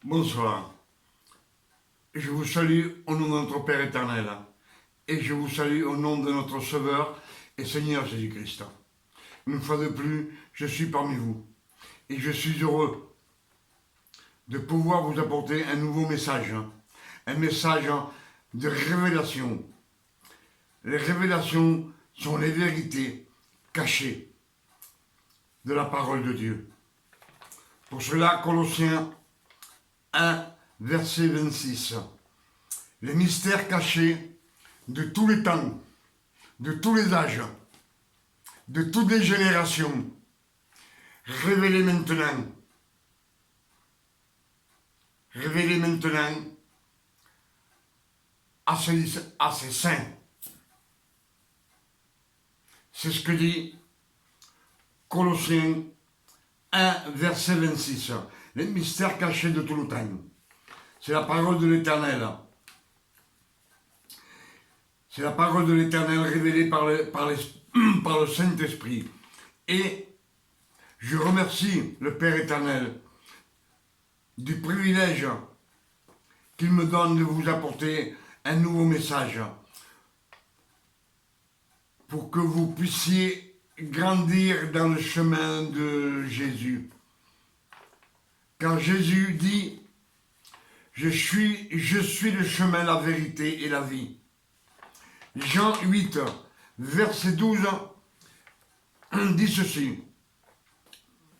Bonsoir. Je vous salue au nom de notre Père éternel et je vous salue au nom de notre Sauveur et Seigneur Jésus-Christ. Une fois de plus, je suis parmi vous et je suis heureux de pouvoir vous apporter un nouveau message, un message de révélation. Les révélations sont les vérités cachées de la parole de Dieu. Pour cela, Colossiens 1, verset 26. Les mystères cachés de tous les temps, de tous les âges, de toutes les générations, révélés maintenant à ces saints. C'est ce que dit Colossiens 1, verset 26. Les mystères cachés de tout le temps. C'est la parole de l'Éternel. C'est la parole de l'Éternel révélée par le Saint-Esprit. Et je remercie le Père éternel du privilège qu'il me donne de vous apporter un nouveau message pour que vous puissiez grandir dans le chemin de Jésus. Quand Jésus dit « Je suis le chemin, la vérité et la vie ». Jean 8, verset 12, dit ceci.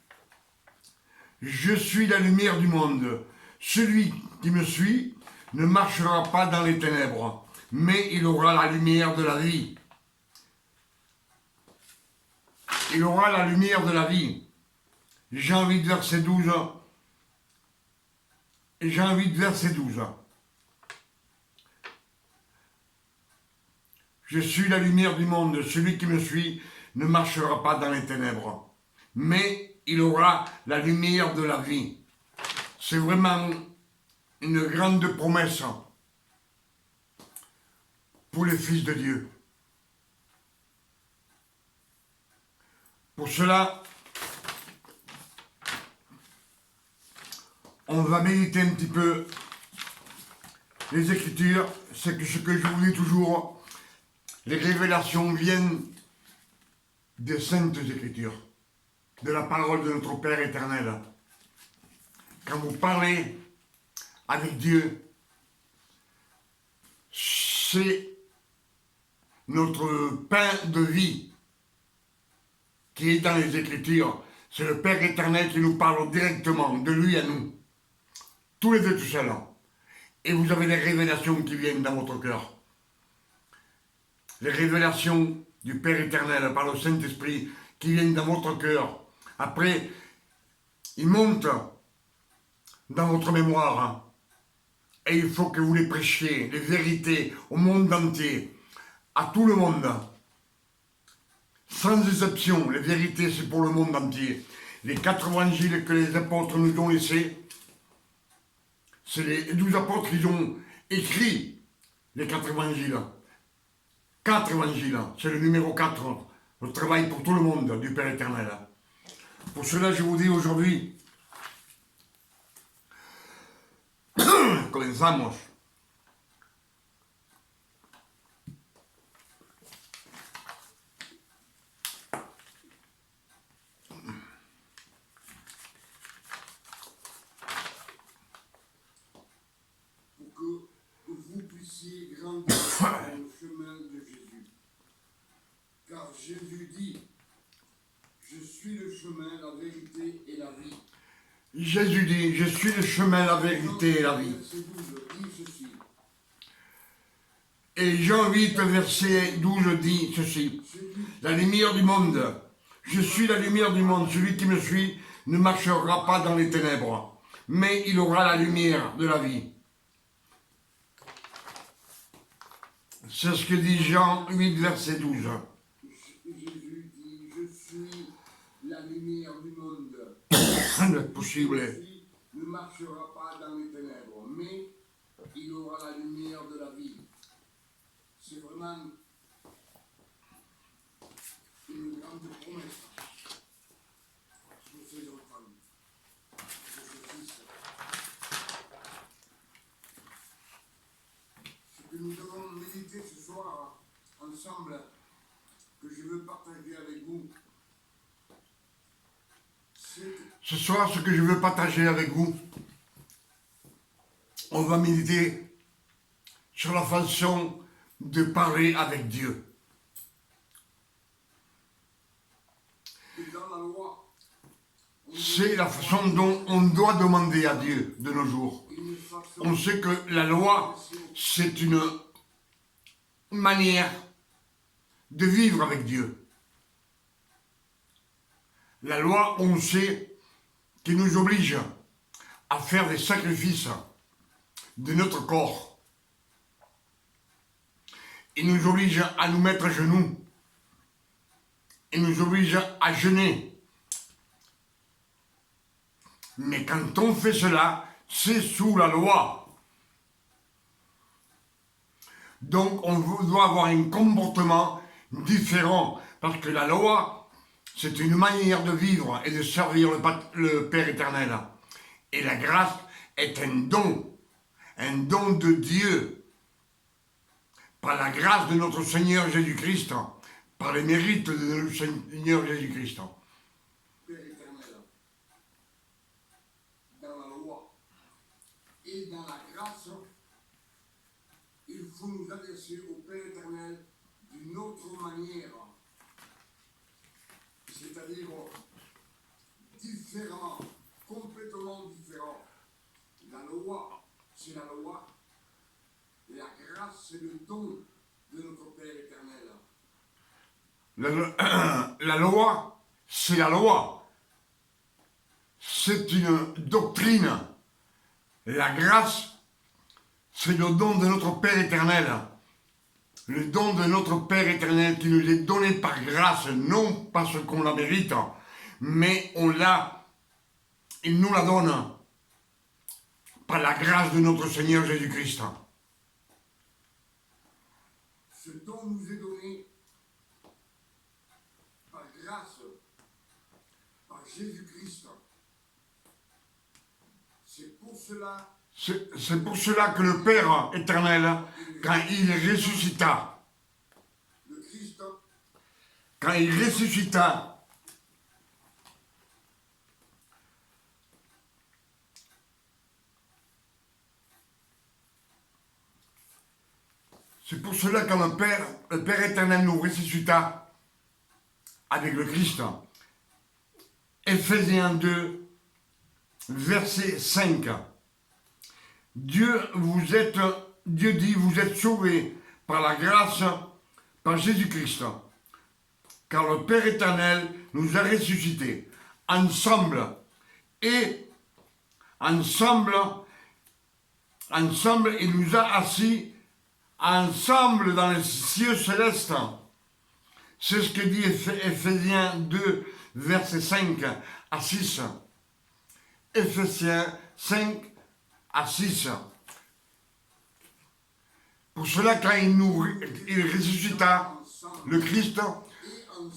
« Je suis la lumière du monde. Celui qui me suit ne marchera pas dans les ténèbres, mais il aura la lumière de la vie. » Il aura la lumière de la vie. Jean 8, verset 12. Jean 8, verset 12. Je suis la lumière du monde. Celui qui me suit ne marchera pas dans les ténèbres, mais il aura la lumière de la vie. C'est vraiment une grande promesse pour les fils de Dieu. Pour cela, on va méditer un petit peu les Écritures. C'est ce que je vous dis toujours, les révélations viennent des Saintes Écritures, de la parole de notre Père éternel. Quand vous parlez avec Dieu, c'est notre pain de vie qui est dans les Écritures. C'est le Père éternel qui nous parle directement, de lui à nous. Tous les deux tout seuls. Et vous avez les révélations qui viennent dans votre cœur. Les révélations du Père éternel par le Saint-Esprit qui viennent dans votre cœur. Après, ils montent dans votre mémoire. Et il faut que vous les prêchiez, les vérités, au monde entier, à tout le monde. Sans exception, les vérités, c'est pour le monde entier. Les 4 évangiles que les apôtres nous ont laissés, c'est les 12 apôtres qui ont écrit les 4 évangiles. 4 évangiles, c'est le numéro 4, le travail pour tout le monde du Père éternel. Pour cela, je vous dis aujourd'hui, comenzamos. Grandir dans le chemin de Jésus. Car Jésus dit, je suis le chemin, la vérité et la vie. Jésus dit, je suis le chemin, la vérité et la vie. Et Jean 8, verset 12 dit ceci, la lumière du monde, je suis la lumière du monde, celui qui me suit ne marchera pas dans les ténèbres, mais il aura la lumière de la vie. C'est ce que dit Jean 8, verset 12. Jésus dit, je suis la lumière du monde. Possible. Ne marchera pas dans les ténèbres, mais il aura la lumière de la vie. C'est vraiment une grande promesse pour ces enfants, pour ces fils. que nous devons méditer ce soir ensemble, que je veux partager avec vous. Ce soir, ce que je veux partager avec vous, on va méditer sur la façon de parler avec Dieu. C'est la façon dont on doit demander à Dieu de nos jours. On sait que la loi, c'est une manière de vivre avec Dieu. La loi, on sait, qui nous oblige à faire des sacrifices de notre corps. Il nous oblige à nous mettre à genoux. Il nous oblige à jeûner. Mais quand on fait cela, c'est sous la loi. Donc on doit avoir un comportement différent. Parce que la loi, c'est une manière de vivre et de servir le Père éternel. Et la grâce est un don de Dieu. Par la grâce de notre Seigneur Jésus-Christ, par les mérites de notre Seigneur Jésus-Christ. Père éternel, dans la loi et dans la grâce, il faut nous adresser au Père éternel d'une autre manière, c'est-à-dire différemment, complètement différent. La loi, c'est la loi. La grâce, c'est le don de notre Père éternel. La loi, c'est la loi. C'est une doctrine. La grâce, c'est le don de notre Père éternel. Le don de notre Père éternel qui nous est donné par grâce, non parce qu'on la mérite, mais il nous la donne par la grâce de notre Seigneur Jésus-Christ. Ce don nous est donné par grâce, par Jésus-Christ. C'est pour cela que le Père éternel, quand il ressuscita, c'est pour cela que le Père éternel nous ressuscita avec le Christ. Ephésiens 2, verset 5. Dieu dit, vous êtes sauvés par la grâce, par Jésus-Christ. Car le Père éternel nous a ressuscités ensemble. Et ensemble, il nous a assis ensemble dans les cieux célestes. C'est ce que dit Ephésiens 2, verset 5 à 6. Ephésiens 5 à 6. Pour cela, quand il ressuscita, le Christ,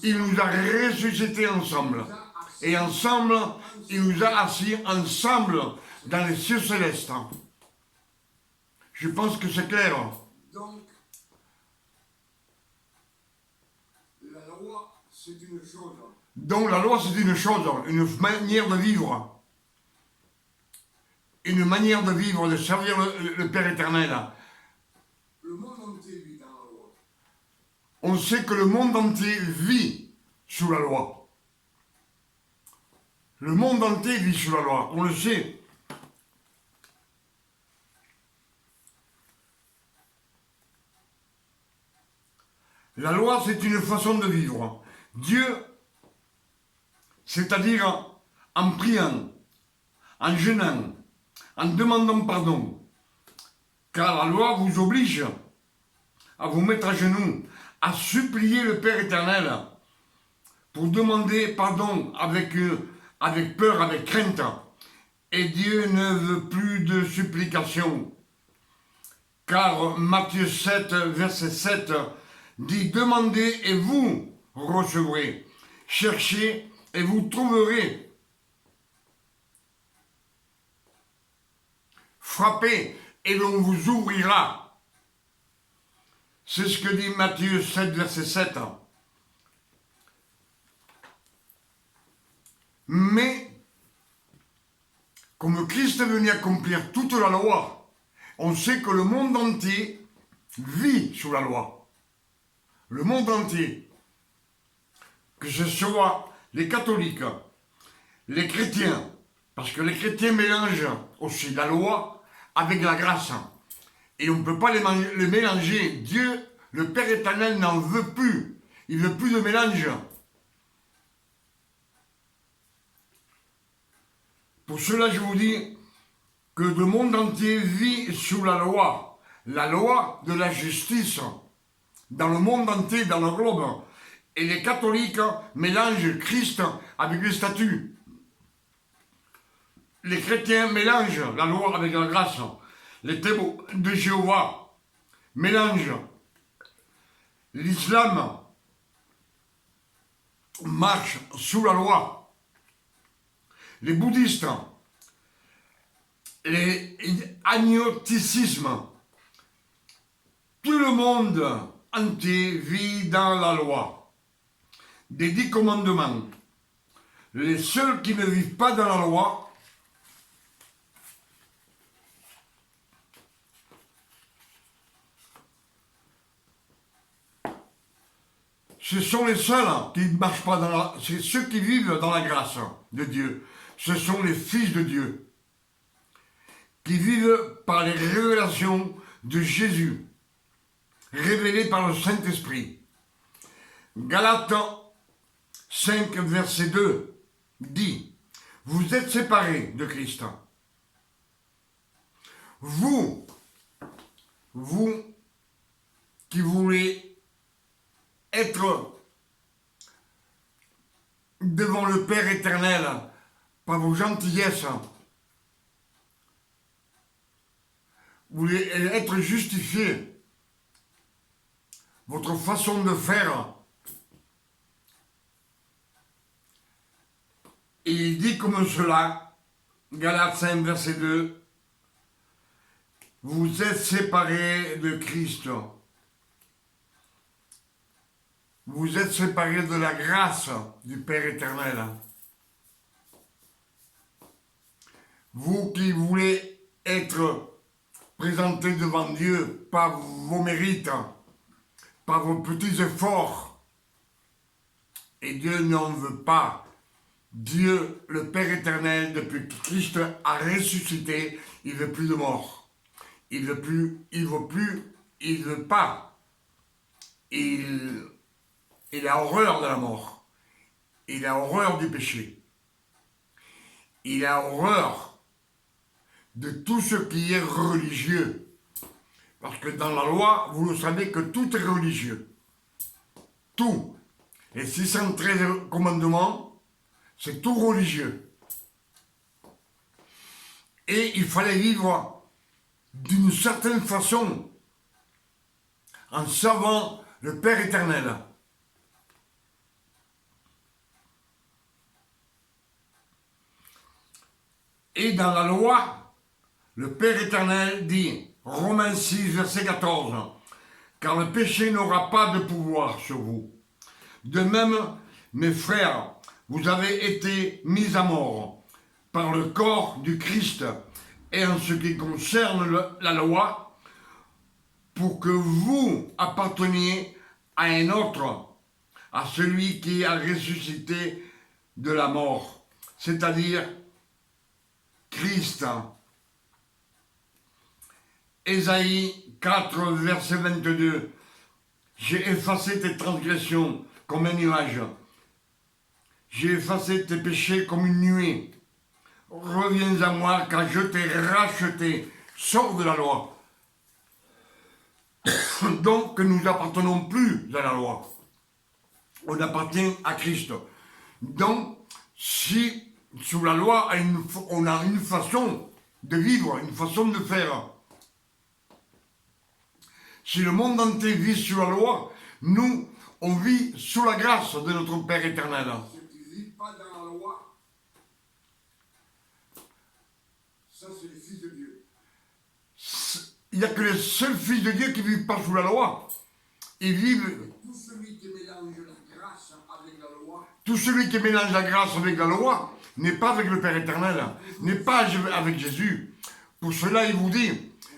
il nous a ressuscités ensemble. Et ensemble, il nous a assis ensemble dans les cieux célestes. Je pense que c'est clair. Donc, la loi, c'est une chose. Donc, la loi, c'est une chose, une manière de vivre. Une manière de vivre, de servir le Père éternel. Le monde entier vit dans la loi. On sait que le monde entier vit sous la loi. Le monde entier vit sous la loi, on le sait. La loi, c'est une façon de vivre. Dieu, c'est-à-dire en priant, en jeûnant, en demandant pardon, car la loi vous oblige à vous mettre à genoux, à supplier le Père éternel pour demander pardon avec peur, avec crainte. Et Dieu ne veut plus de supplication. Car Matthieu 7, verset 7 dit « Demandez et vous recevrez. Cherchez et vous trouverez. Frappez et l'on vous ouvrira. » C'est ce que dit Matthieu 7, verset 7. Mais, comme Christ est venu accomplir toute la loi, on sait que le monde entier vit sous la loi. Le monde entier. Que ce soit les catholiques, les chrétiens, parce que les chrétiens mélangent aussi la loi avec la grâce. Et on ne peut pas les mélanger. Dieu, le Père éternel, n'en veut plus. Il ne veut plus de mélange. Pour cela, je vous dis que le monde entier vit sous la loi de la justice, dans le monde entier, dans le globe. Et les catholiques mélangent Christ avec les statuts. Les chrétiens mélangent la loi avec la grâce. Les témoins de Jéhovah mélangent. L'islam marche sous la loi. Les bouddhistes, les agnosticismes, tout le monde entier vit dans la loi des 10 commandements. Les seuls qui ne vivent pas dans la loi, ce sont les seuls qui ne marchent pas dans la... C'est ceux qui vivent dans la grâce de Dieu. Ce sont les fils de Dieu qui vivent par les révélations de Jésus, révélées par le Saint-Esprit. Galates 5, verset 2 dit « Vous êtes séparés de Christ. Vous qui voulez être devant le Père éternel par vos gentillesses, vous voulez être justifié, votre façon de faire. Et il dit comme cela, Galates 5, verset 2, vous êtes séparés de Christ. Vous êtes séparés de la grâce du Père éternel. Vous qui voulez être présentés devant Dieu par vos mérites, par vos petits efforts, et Dieu n'en veut pas. Dieu, le Père éternel, depuis que Christ a ressuscité, il ne veut plus de mort. Il ne veut plus, il ne veut pas. Il a horreur de la mort. Il a horreur du péché. Il a horreur de tout ce qui est religieux. Parce que dans la loi, vous le savez que tout est religieux. Tout. Les 613 commandements, c'est tout religieux. Et il fallait vivre d'une certaine façon en servant le Père éternel. Et dans la loi, le Père éternel dit, Romains 6, verset 14, « Car le péché n'aura pas de pouvoir sur vous. De même, mes frères, vous avez été mis à mort par le corps du Christ et en ce qui concerne la loi, pour que vous apparteniez à un autre, à celui qui a ressuscité de la mort, c'est-à-dire Christ. » Ésaïe 4, verset 22. « J'ai effacé tes transgressions comme un nuage. J'ai effacé tes péchés comme une nuée. Reviens à moi car je t'ai racheté. » Sors de la loi. Donc nous n'appartenons plus à la loi. On appartient à Christ. Donc si sous la loi on a une façon de vivre, une façon de faire. Si le monde entier vit sous la loi, nous, on vit sous la grâce de notre Père éternel. Ceux qui ne vivent pas dans la loi, ça c'est les fils de Dieu. Il n'y a que les seuls fils de Dieu qui ne vivent pas sous la loi. ils vivent. Tout celui qui mélange la grâce avec la loi Tout celui qui mélange la grâce avec la loi n'est pas avec le Père éternel, n'est pas avec Jésus. Pour cela, il vous dit,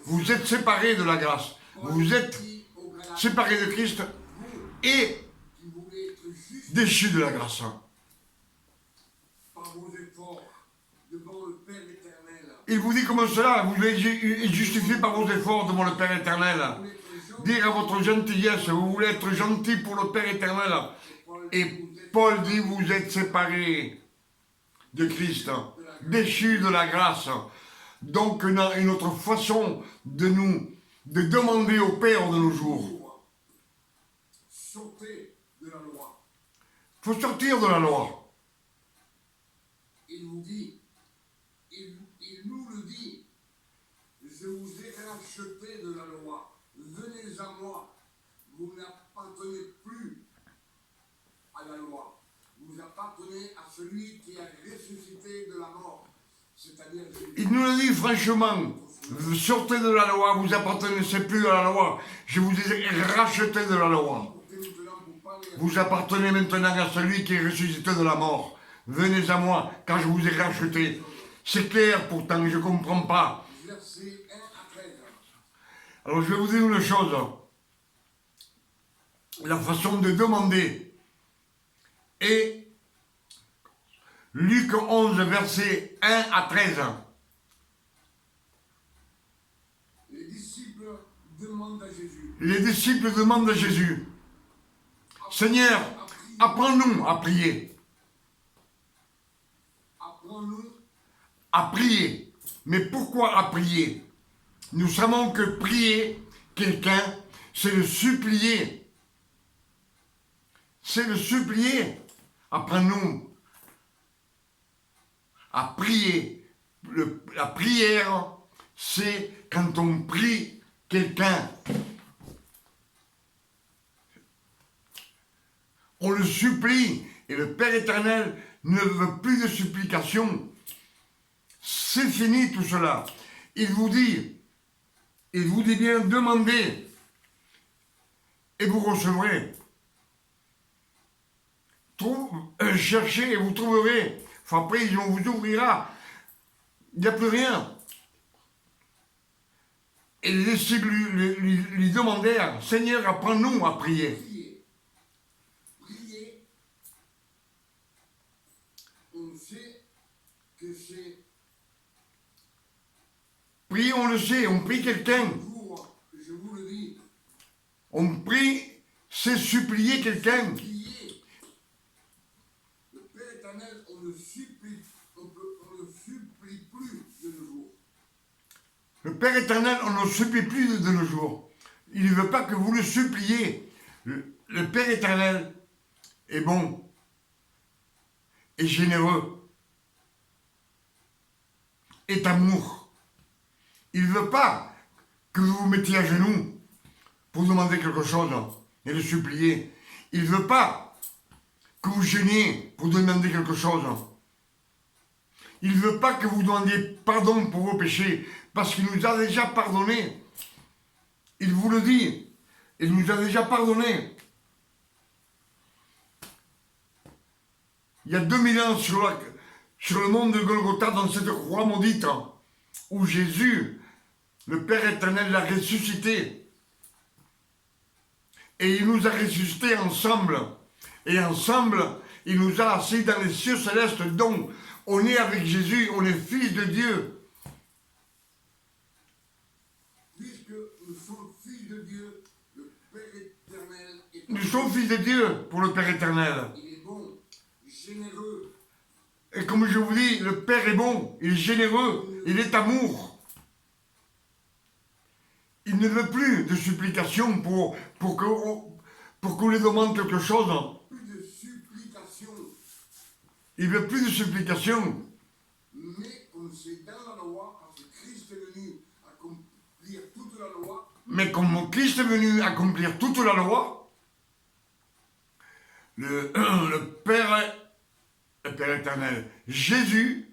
vous êtes séparés de la grâce, vous êtes dit au Galates, séparés de Christ et qui voulez être juste déchus de la grâce. par vos efforts devant le Père éternel. Il vous dit comme cela, vous êtes justifiés par vos efforts devant le Père éternel. Vous voulez être gentil, Dire à votre gentillesse, vous voulez être gentil pour le Père éternel. Et Paul dit, vous êtes séparés de Christ, déchus de la grâce. Donc une autre façon de demander au Père de nos jours. sortez de la loi. Il faut sortir de la loi. Il nous dit, il nous le dit, je vous ai racheté de la loi. Venez à moi. Vous n'appartenez plus à la loi. Vous appartenez à celui qui a ressuscité de la mort. C'est-à-dire Jésus. Il nous le dit franchement. Sortez de la loi, vous appartenez plus à la loi. Je vous ai racheté de la loi. Vous appartenez maintenant à celui qui est ressuscité de la mort. Venez à moi, car je vous ai racheté. C'est clair pourtant, je ne comprends pas. Versets 1 à 13. Alors je vais vous dire une chose. La façon de demander est Luc 11, versets 1 à 13. Les disciples demandent à Jésus. Les disciples demandent à Jésus, Seigneur, apprends-nous à prier. Apprends-nous À prier. Mais pourquoi à prier? Nous savons que prier quelqu'un, c'est le supplier. C'est le supplier. Apprends-nous à prier. La prière, c'est quand on prie quelqu'un. On le supplie. Et le Père éternel ne veut plus de supplication. C'est fini tout cela. Il vous dit bien, demandez et vous recevrez. Cherchez et vous trouverez. Enfin, après, on vous ouvrira. Il n'y a plus rien. Et les disciples lui demandèrent, Seigneur, apprends-nous à prier. prier. Prier, on sait que c'est Prier, on le sait, on prie quelqu'un. pour, je vous le dis, On prie, c'est supplier quelqu'un. prier. Le Père éternel, on ne supplie plus de nos jours. Le Père éternel, on ne supplie plus de nos jours. Il ne veut pas que vous le suppliez. Le Père éternel est bon, est généreux, est amour. Il ne veut pas que vous vous mettiez à genoux pour demander quelque chose et le supplier. Il ne veut pas que vous gêniez pour demander quelque chose. Il ne veut pas que vous demandiez pardon pour vos péchés, parce qu'il nous a déjà pardonné. Il vous le dit, il nous a déjà pardonné. Il y a 2000 ans sur le mont de Golgotha, dans cette croix maudite, où Jésus, le Père éternel, l'a ressuscité. Et il nous a ressuscités ensemble. Et ensemble, il nous a assis dans les cieux célestes, donc on est avec Jésus, on est fils de Dieu. Puisque nous sommes fils de Dieu, le Père éternel est Nous sommes fils de Dieu pour le Père éternel. il est bon, généreux. Et comme je vous dis, le Père est bon, il est généreux, il est amour. Il ne veut plus de supplication pour qu'on lui demande quelque chose. Plus de supplication, Il ne veut plus de supplication. mais comme c'est dans la loi, parce que Christ est venu accomplir toute la loi, Mais comme Christ est venu accomplir toute la loi, le Père éternel, Jésus,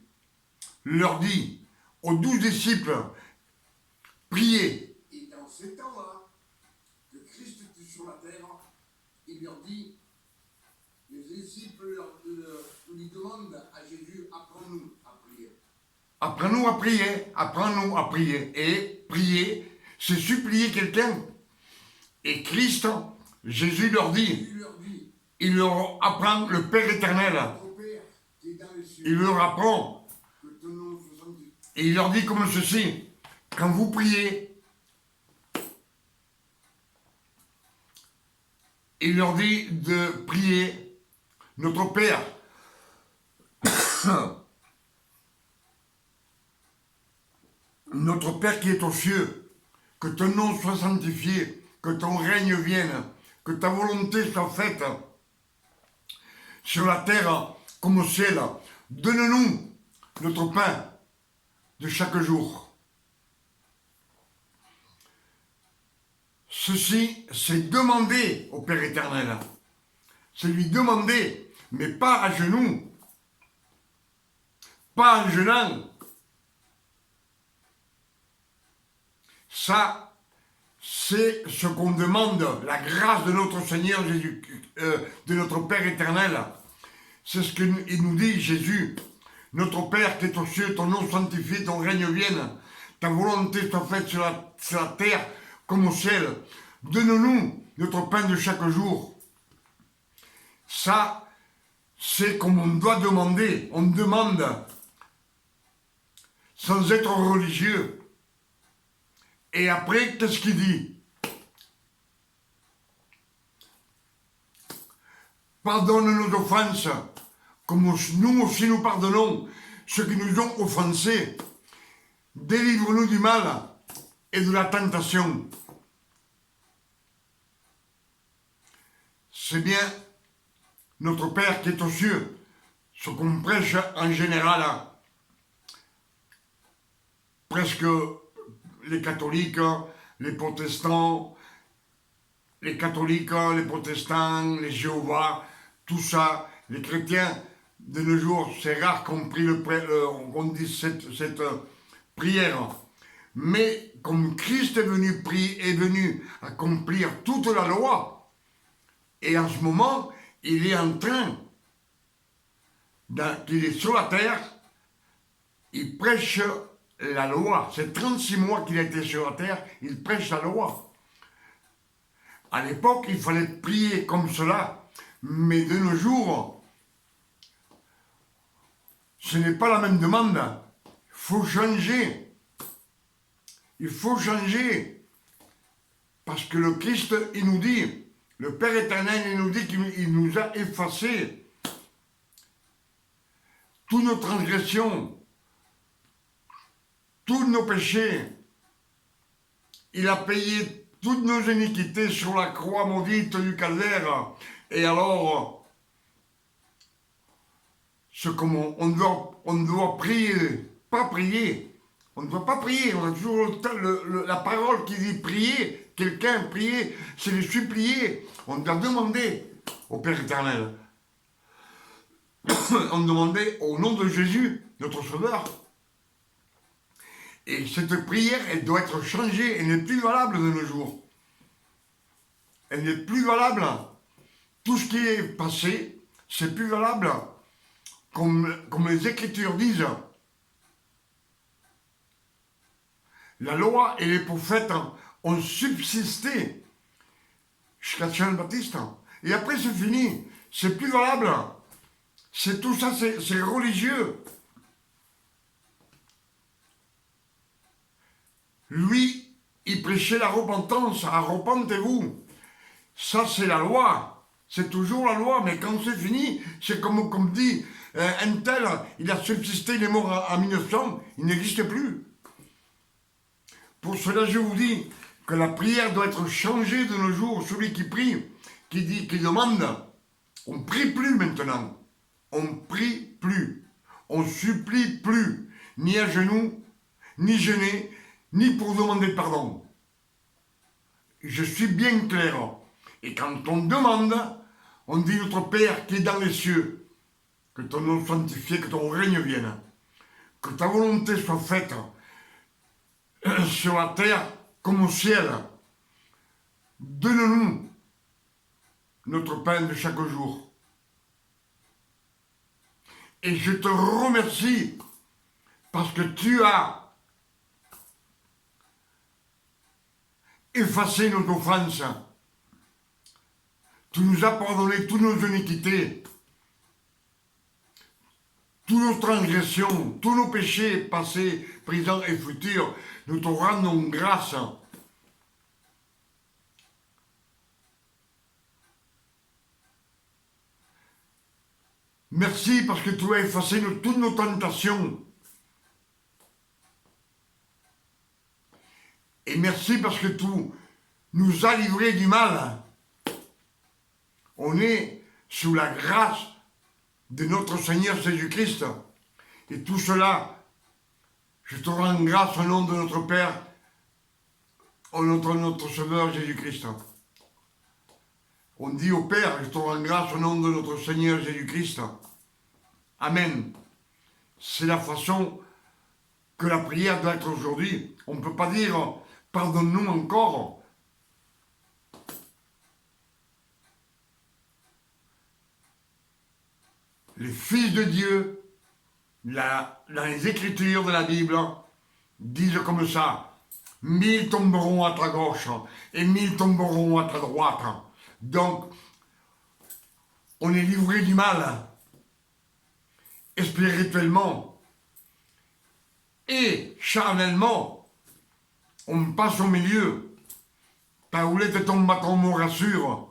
leur dit aux 12 disciples, priez. et dans ces temps-là, que Christ sur la terre, il leur dit, les disciples lui demandent à Jésus, apprends-nous à prier. Apprends-nous à prier, apprends-nous à prier. Et prier, c'est supplier quelqu'un. Et Christ, Jésus leur dit, il leur apprend le Père éternel. Notre Père qui est dans les cieux, Il leur apprend. que ton nom soit sanctifié. Et il leur dit comme ceci, quand vous priez, il leur dit de prier notre Père. Notre Père qui est aux cieux, que ton nom soit sanctifié, que ton règne vienne, que ta volonté soit faite sur la terre comme au ciel. Donne-nous notre pain de chaque jour. Ceci, c'est demander au Père éternel. C'est lui demander, mais pas à genoux, pas en jeûnant. Ça, c'est ce qu'on demande, la grâce de notre Seigneur Jésus, de notre Père éternel. C'est ce qu'il nous dit, Jésus. Notre Père qui est aux cieux, ton nom sanctifié, ton règne vienne. Ta volonté soit faite sur la terre comme au ciel. Donne-nous notre pain de chaque jour. Ça, c'est comme on doit demander. On demande sans être religieux. Et après, qu'est-ce qu'il dit? Pardonne nos offenses, comme nous aussi nous pardonnons ceux qui nous ont offensés. Délivre-nous du mal et de la tentation. C'est bien notre Père qui est aux cieux, ce qu'on prêche en général, presque les catholiques, les protestants, les catholiques, les protestants, les Jéhovah, tout ça, les chrétiens, de nos jours, c'est rare qu'on dise cette prière. Mais comme Christ est venu accomplir toute la loi, et en ce moment, il est en train, qu'il est sur la terre, il prêche la loi. C'est 36 mois qu'il a été sur la terre, il prêche la loi. À l'époque, il fallait prier comme cela, mais de nos jours, ce n'est pas la même demande. Il faut changer. Il faut changer. Parce que le Christ, il nous dit, le Père éternel, il nous dit qu'il nous a effacé toutes nos transgressions, tous nos péchés. Il a payé toutes nos iniquités sur la croix maudite du calvaire. Et alors, on doit prier, pas prier. On ne doit pas prier, on a toujours la parole qui dit prier. Quelqu'un prier, c'est le supplier. On doit demander au Père éternel. On demandait au nom de Jésus, notre Sauveur. Et cette prière, elle doit être changée. Elle n'est plus valable de nos jours. Elle n'est plus valable. Tout ce qui est passé, c'est plus valable. Comme les Écritures disent. La loi et les prophètes ont subsisté jusqu'à Jean-Baptiste. Et après, c'est fini. C'est plus valable. C'est tout ça, c'est religieux. Lui, il prêchait la repentance. Repentez-vous. Ça, c'est la loi. C'est toujours la loi. Mais quand c'est fini, c'est comme dit un tel, il a subsisté, il est mort en 1900, il n'existe plus. Pour cela, je vous dis que la prière doit être changée de nos jours. Celui qui prie, qui demande, on ne prie plus maintenant. On ne prie plus. On ne supplie plus. Ni à genoux, ni gêné, ni pour demander pardon. Je suis bien clair. Et quand on demande, on dit notre Père qui est dans les cieux, que ton nom soit sanctifié, que ton règne vienne, que ta volonté soit faite sur la terre comme au ciel. Donne-nous notre pain de chaque jour. Et je te remercie parce que tu as effacé nos offenses. Tu nous as pardonné toutes nos iniquités, toutes nos transgressions, tous nos péchés passés, présents et futurs. Nous te rendons grâce. Merci parce que tu as effacé toutes nos tentations. Et merci parce que tu nous as livrés du mal. On est sous la grâce de notre Seigneur Jésus-Christ. Et tout cela, je te rends grâce au nom de notre Père, au nom de notre Sauveur Jésus-Christ. On dit au Père, je te rends grâce au nom de notre Seigneur Jésus-Christ. Amen. C'est la façon que la prière doit être aujourd'hui. On ne peut pas dire, pardonne-nous encore. Les fils de Dieu, dans les Écritures de la Bible, disent comme ça, 1000 tomberont à ta gauche et 1000 tomberont à ta droite. Donc, on est livré du mal, spirituellement et charnellement, on passe au milieu. Ta houlette tombe bâton me rassure.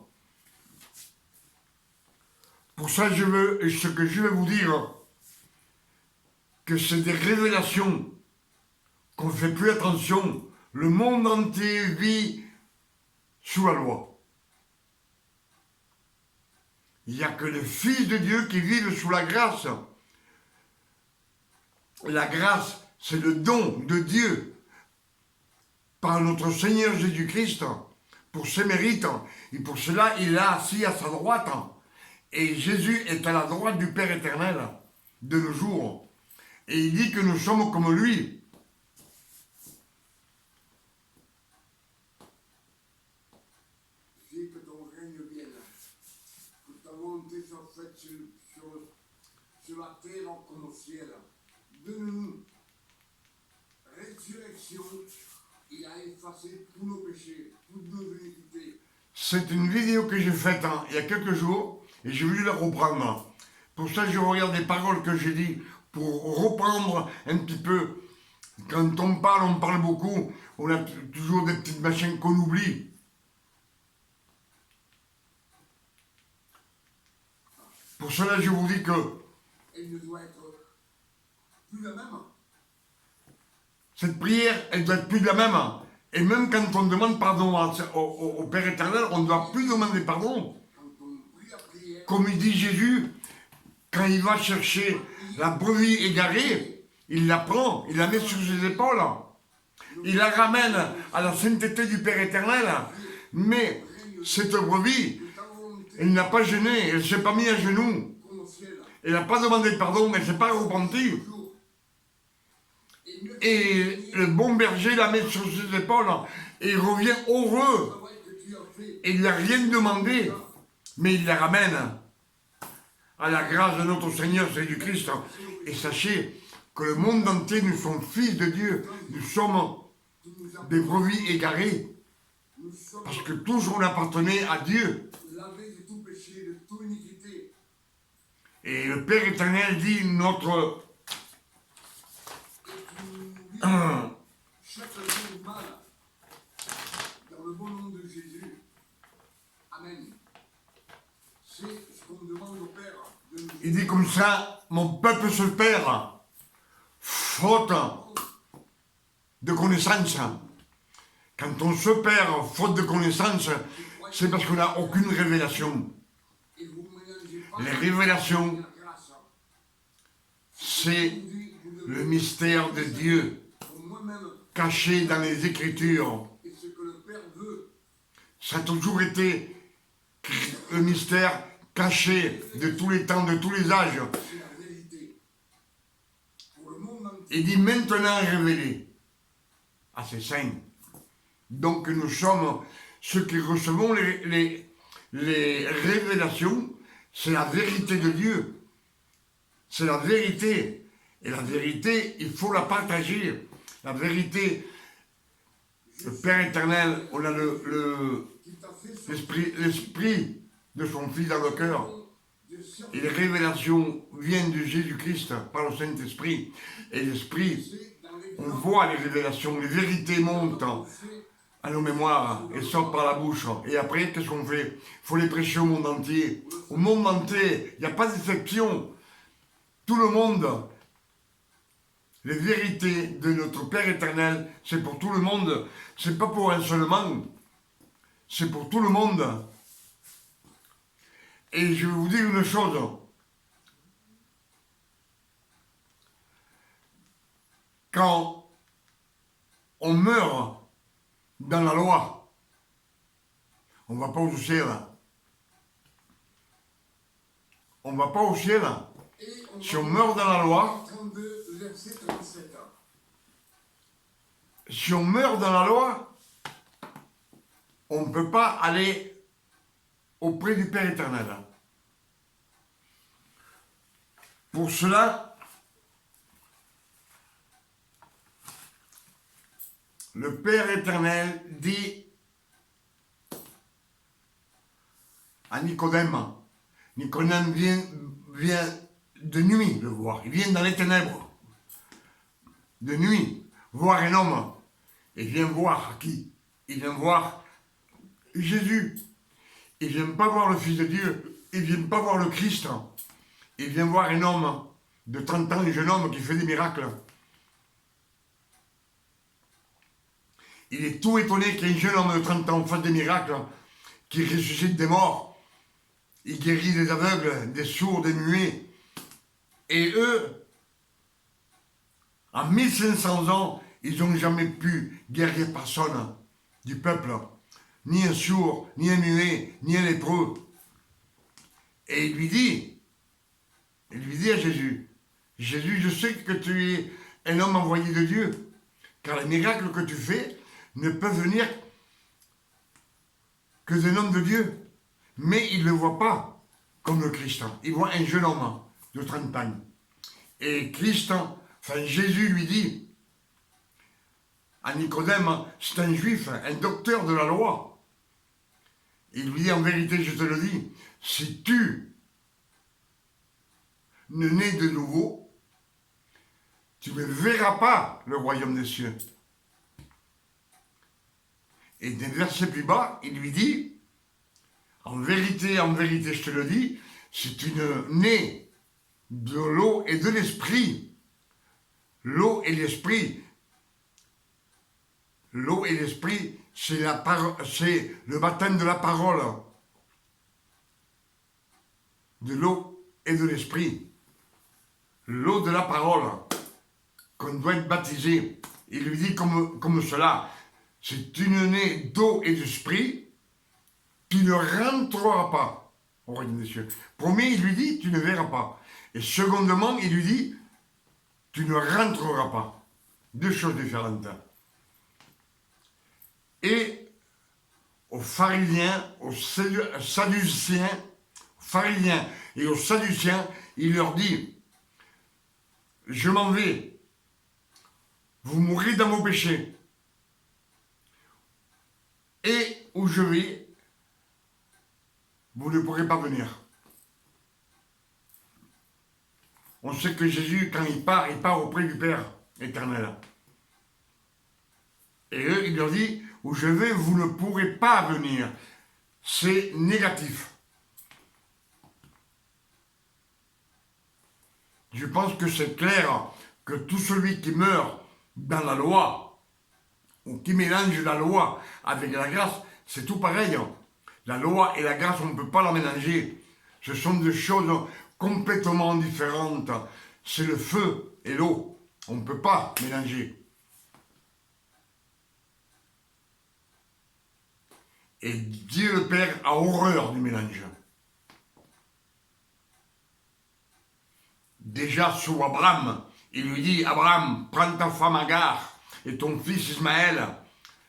Pour ça, ce que je vais vous dire, que c'est des révélations qu'on ne fait plus attention. Le monde entier vit sous la loi. Il n'y a que les fils de Dieu qui vivent sous la grâce. La grâce, c'est le don de Dieu par notre Seigneur Jésus-Christ pour ses mérites. Et pour cela, il est assis à sa droite. Et Jésus est à la droite du Père éternel de nos jours. Et il dit que nous sommes comme lui. Fais que ton règne vienne, que ta volonté soit faite sur la terre comme au ciel. Donne-nous résurrection. Il a effacé tous nos péchés, toutes nos iniquités. C'est une vidéo que j'ai faite il y a quelques jours et j'ai voulu la reprendre. Pour ça, je regarde les paroles que j'ai dit pour reprendre un petit peu. Quand on parle beaucoup, on a toujours des petites machines qu'on oublie. Pour cela, je vous dis que Elle ne doit être plus la même. cette prière, elle doit être plus la même. Et même quand on demande pardon au Père éternel, on ne doit plus demander pardon. Quand on prie la prière, Comme il dit Jésus, quand il va chercher la brebis égarée, il la prend, il la met sur ses épaules. Il la ramène à la sainteté du Père éternel. Mais cette brebis, ta volonté elle n'a pas gêné, elle ne s'est pas mise à genoux. comme au ciel, Elle n'a pas demandé pardon, elle ne s'est pas repentie. toujours. Et le bon berger la met sur ses épaules et il revient heureux. Travail que tu as fait, Et il n'a rien demandé, mais il la ramène à la grâce de notre Seigneur Jésus-Christ. Et sachez que le monde entier, nous sommes fils de Dieu. Nous sommes tu nous as des brebis égarées. nous sommes Parce que tous on appartenait à Dieu. lavés de tout péché, de toute iniquité. Et le Père éternel dit notre... Et tu nous livres chaque jour du mal. Dans le bon nom de Jésus. Amen. C'est ce qu'on demande au Père de nous Il dit comme ça, mon peuple se perd, faute de connaissance. Quand on se perd, faute de connaissance, c'est parce qu'on n'a aucune révélation. et vous mélangez pas Les révélations, la grâce. c'est le mystère de Dieu, Pour moi-même, caché dans les Écritures. et ce que le Père veut, Ça a toujours été le mystère caché de tous les temps, de tous les âges. c'est la vérité. Pour le monde entier, Il dit maintenant révélé à ses saints. Donc nous sommes ceux qui recevons les révélations, c'est la vérité de Dieu. C'est la vérité. Et la vérité, il faut la partager. La vérité, le Père éternel, on a l'esprit de son Fils dans le cœur. Et les révélations viennent de Jésus-Christ par le Saint-Esprit. Et l'Esprit, on voit les révélations, les vérités montent à nos mémoires et sortent par la bouche. Et après, qu'est-ce qu'on fait? Il faut les prêcher au monde entier. Au monde entier, il n'y a pas d'exception. Tout le monde, les vérités de notre Père éternel, c'est pour tout le monde. C'est pas pour un seulement. C'est pour tout le monde. Et je vais vous dire une chose. Quand on meurt dans la loi, on ne va pas au ciel. On ne va pas au ciel. Si on meurt dans la loi, si on meurt dans la loi, on ne peut pas aller auprès du Père éternel. Pour cela, le Père éternel dit à Nicodème, Nicodème vient de nuit le voir, il vient dans les ténèbres, de nuit, voir un homme. Et vient voir qui? Il vient voir Jésus. Il ne vient pas voir le Fils de Dieu, il ne vient pas voir le Christ. Il vient voir un homme de 30 ans, un jeune homme qui fait des miracles. Il est tout étonné qu'un jeune homme de 30 ans fasse des miracles, qui ressuscite des morts. Il guérit des aveugles, des sourds, des muets. Et eux, en 1500 ans, ils n'ont jamais pu guérir personne du peuple. Ni un sourd, ni un muet, ni un lépreux. Et il lui dit à Jésus, Jésus, je sais que tu es un homme envoyé de Dieu, car les miracles que tu fais ne peuvent venir que d'un homme de Dieu. Mais il ne le voit pas comme le Christ. Il voit un jeune homme de 30 ans. Et Jésus lui dit à Nicodème, c'est un juif, un docteur de la loi. Il lui dit, en vérité, je te le dis, si tu ne nais de nouveau, tu ne verras pas le royaume des cieux. Et des versets plus bas, il lui dit, en vérité, je te le dis, si tu ne nais de l'eau et de l'esprit, l'eau et l'esprit, c'est le baptême de la parole, de l'eau et de l'esprit. L'eau de la parole, qu'on doit être baptisé. Il lui dit comme cela, si tu ne nais d'eau et d'esprit, tu ne rentreras pas au royaume des cieux. Premier, il lui dit, tu ne verras pas. Et secondement, il lui dit, tu ne rentreras pas. Deux choses différentes. Et aux pharisiens, aux sadduciens, et aux sadduciens, il leur dit, je m'en vais, vous mourrez dans vos péchés, et où je vais, vous ne pourrez pas venir. On sait que Jésus, quand il part auprès du Père éternel. Et eux, il leur dit, où je vais, vous ne pourrez pas venir. C'est négatif. Je pense que c'est clair que tout celui qui meurt dans la loi, ou qui mélange la loi avec la grâce, c'est tout pareil. La loi et la grâce, on ne peut pas la mélanger. Ce sont deux choses complètement différentes. C'est le feu et l'eau. On ne peut pas mélanger. Et Dieu le Père a horreur du mélange. Déjà sous Abraham, il lui dit, Abraham, prends ta femme Agar et ton fils Ismaël,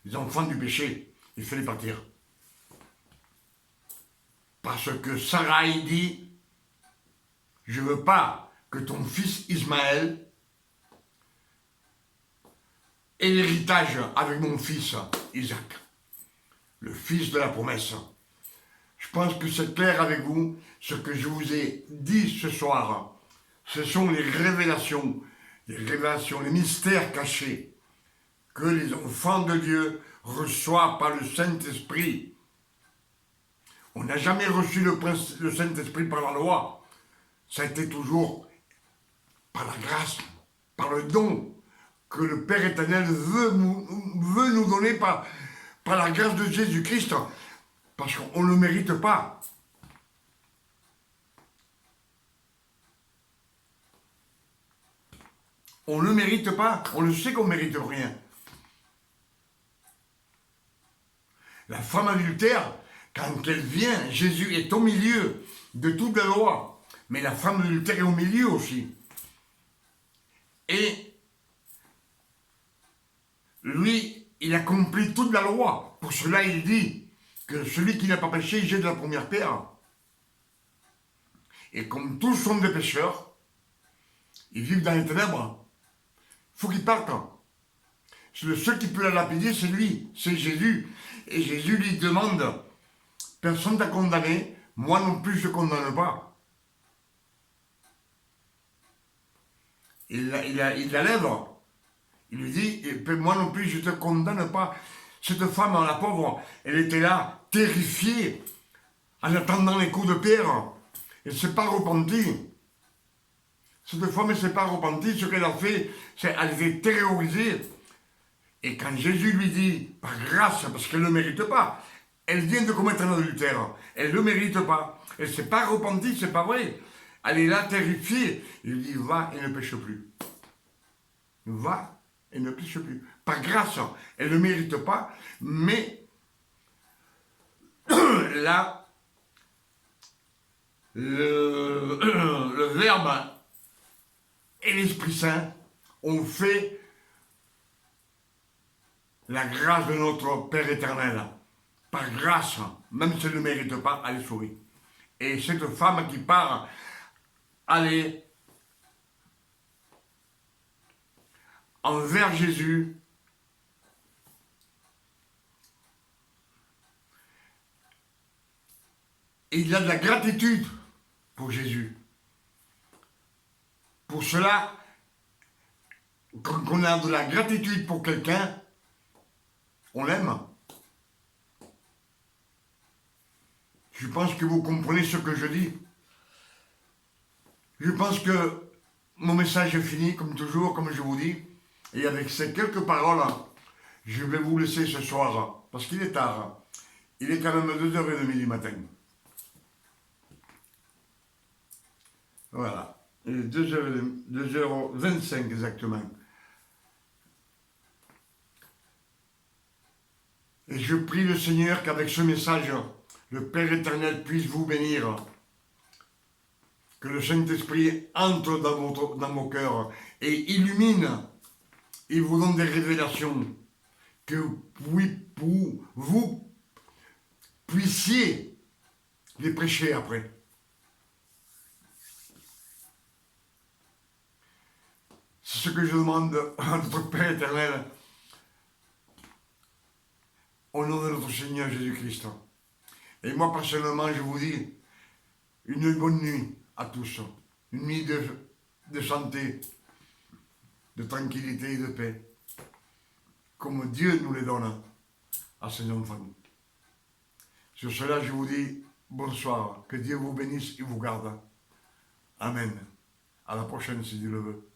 les enfants du péché, et fais-les partir. Parce que Sarah dit, je ne veux pas que ton fils Ismaël ait l'héritage avec mon fils Isaac, le fils de la promesse. Je pense que c'est clair avec vous, ce que je vous ai dit ce soir. Ce sont les révélations, les mystères cachés que les enfants de Dieu reçoivent par le Saint-Esprit. On n'a jamais reçu le Saint-Esprit par la loi. Ça a été toujours par la grâce, par le don que le Père éternel veut nous donner par la grâce de Jésus-Christ, parce qu'on ne le mérite pas. On ne le mérite pas, on le sait qu'on ne mérite rien. La femme adultère, quand elle vient, Jésus est au milieu de toute la loi, mais la femme adultère est au milieu aussi. Et lui, il accomplit toute la loi. Pour cela, il dit que celui qui n'a pas péché, jette la première pierre. Et comme tous sont des pécheurs, ils vivent dans les ténèbres. Il faut qu'ils partent. Le seul qui peut la lapider, c'est lui, c'est Jésus. Et Jésus lui demande, personne t'a condamné, moi non plus je ne condamne pas. Il la lève. Il lui dit, moi non plus je ne te condamne pas. Cette femme, la pauvre, elle était là, terrifiée, en attendant les coups de pierre. Elle ne s'est pas repentie. Cette femme ne s'est pas repentie. Ce qu'elle a fait, c'est qu'elle était terrorisée. Et quand Jésus lui dit, par grâce, parce qu'elle ne le mérite pas, elle vient de commettre un adultère. Elle ne le mérite pas. Elle ne s'est pas repentie, c'est pas vrai. Elle est là, terrifiée. Il lui dit, va et ne pêche plus. Va et ne pêche plus. Par grâce, elle ne le mérite pas, mais là, le Verbe et l'Esprit Saint ont fait la grâce de notre Père éternel. Par grâce, même si elle ne mérite pas, elle est sauvée. Et cette femme qui part, aller envers Jésus, et il a de la gratitude pour Jésus. Pour cela, quand on a de la gratitude pour quelqu'un, on l'aime. Je pense que vous comprenez ce que je dis. Je pense que mon message est fini, comme toujours, comme je vous dis. Et avec ces quelques paroles, je vais vous laisser ce soir, parce qu'il est tard. Il est quand même 2h30 du matin. Voilà. Il est 2h25 exactement. Et je prie le Seigneur qu'avec ce message, le Père éternel puisse vous bénir. Que le Saint-Esprit entre dans vos cœurs et illumine et vous donne des révélations. Que vous puissiez les prêcher après. C'est ce que je demande à notre Père éternel. Au nom de notre Seigneur Jésus-Christ. Et moi, personnellement, je vous dis une bonne nuit à tous. Une nuit de santé, de tranquillité et de paix. Comme Dieu nous les donne à ses enfants. Sur cela, je vous dis bonsoir. Que Dieu vous bénisse et vous garde. Amen. À la prochaine, si Dieu le veut.